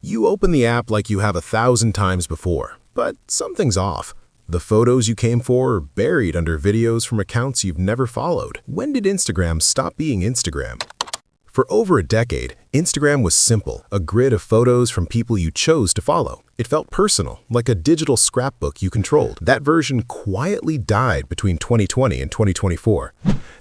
You open the app like you have 1,000 times before, but something's off. The photos you came for are buried under videos from accounts you've never followed. When did Instagram stop being Instagram? For over a decade, Instagram was simple, a grid of photos from people you chose to follow. It felt personal, like a digital scrapbook you controlled. That version quietly died between 2020 and 2024.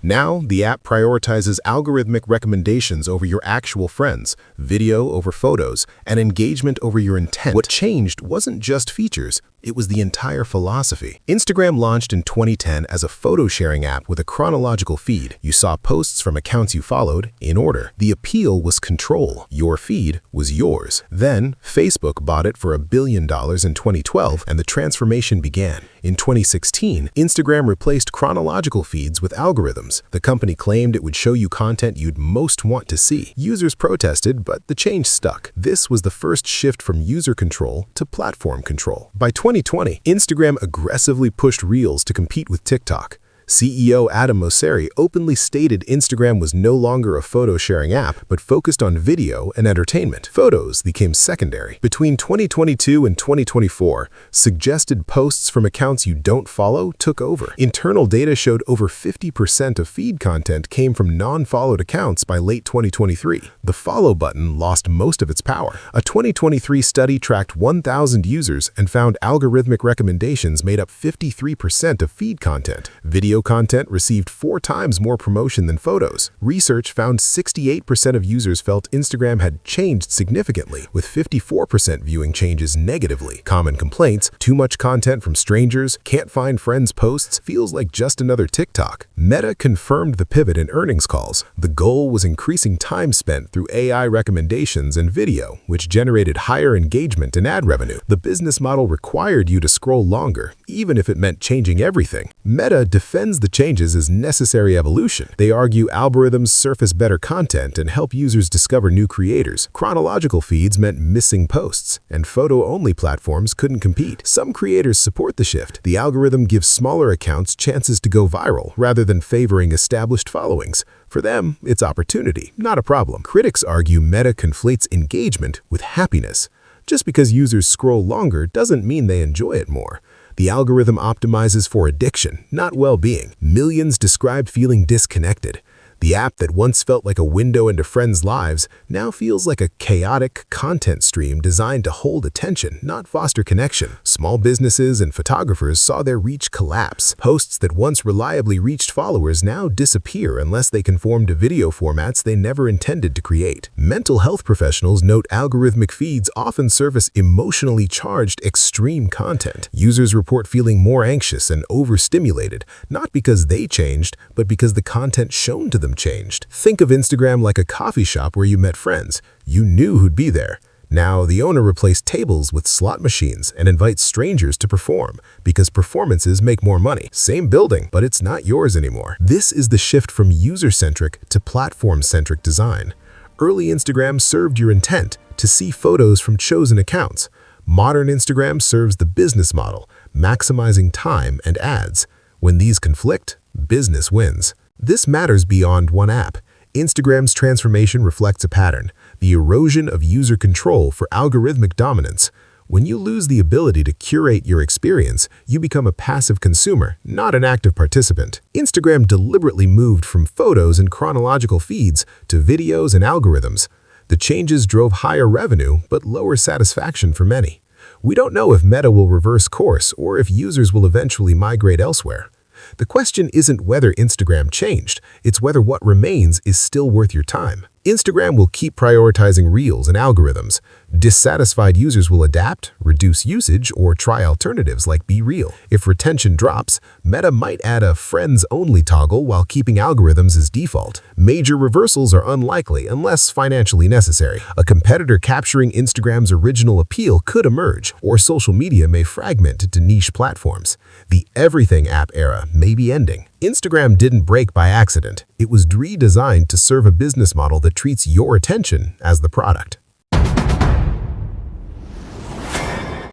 Now, the app prioritizes algorithmic recommendations over your actual friends, video over photos, and engagement over your intent. What changed wasn't just features, it was the entire philosophy. Instagram launched in 2010 as a photo-sharing app with a chronological feed. You saw posts from accounts you followed in order. The appeal was control. Your feed was yours. Then, Facebook bought it for $1 billion in 2012, and the transformation began. In 2016, Instagram replaced chronological feeds with algorithms. The company claimed it would show you content you'd most want to see. Users protested, but the change stuck. This was the first shift from user control to platform control. By 2020, Instagram aggressively pushed Reels to compete with TikTok. CEO Adam Mosseri openly stated Instagram was no longer a photo-sharing app, but focused on video and entertainment. Photos became secondary. Between 2022 and 2024, suggested posts from accounts you don't follow took over. Internal data showed over 50% of feed content came from non-followed accounts by late 2023. The follow button lost most of its power. A 2023 study tracked 1,000 users and found algorithmic recommendations made up 53% of feed content. Video content received 4 times more promotion than photos. Research found 68% of users felt Instagram had changed significantly, with 54% viewing changes negatively. Common complaints: too much content from strangers, can't find friends' posts, feels like just another TikTok. Meta confirmed the pivot in earnings calls. The goal was increasing time spent through AI recommendations and video, which generated higher engagement and ad revenue. The business model required you to scroll longer, even if it meant changing everything. Meta defends the changes as necessary evolution. They argue algorithms surface better content and help users discover new creators. Chronological feeds meant missing posts, and photo-only platforms couldn't compete. Some creators support the shift. The algorithm gives smaller accounts chances to go viral rather than favoring established followings. For them, it's opportunity, not a problem. Critics argue Meta conflates engagement with happiness. Just because users scroll longer doesn't mean they enjoy it more. The algorithm optimizes for addiction, not well-being. Millions described feeling disconnected. The app that once felt like a window into friends' lives now feels like a chaotic content stream designed to hold attention, not foster connection. Small businesses and photographers saw their reach collapse. Posts that once reliably reached followers now disappear unless they conform to video formats they never intended to create. Mental health professionals note algorithmic feeds often surface emotionally charged extreme content. Users report feeling more anxious and overstimulated, not because they changed, but because the content shown to them changed. Think of Instagram like a coffee shop where you met friends. You knew who'd be there. Now, the owner replaced tables with slot machines and invites strangers to perform because performances make more money. Same building, but it's not yours anymore. This is the shift from user-centric to platform-centric design. Early Instagram served your intent to see photos from chosen accounts. Modern Instagram serves the business model, maximizing time and ads. When these conflict, business wins. This matters beyond one app. Instagram's transformation reflects a pattern: the erosion of user control for algorithmic dominance. When you lose the ability to curate your experience, you become a passive consumer, not an active participant. Instagram deliberately moved from photos and chronological feeds to videos and algorithms. The changes drove higher revenue, but lower satisfaction for many. We don't know if Meta will reverse course or if users will eventually migrate elsewhere. The question isn't whether Instagram changed, it's whether what remains is still worth your time. Instagram will keep prioritizing Reels and algorithms. Dissatisfied users will adapt, reduce usage, or try alternatives like Be Real. If retention drops, Meta might add a friends-only toggle while keeping algorithms as default. Major reversals are unlikely unless financially necessary. A competitor capturing Instagram's original appeal could emerge, or social media may fragment into niche platforms. The everything app era may be ending. Instagram didn't break by accident. It was redesigned to serve a business model that treats your attention as the product.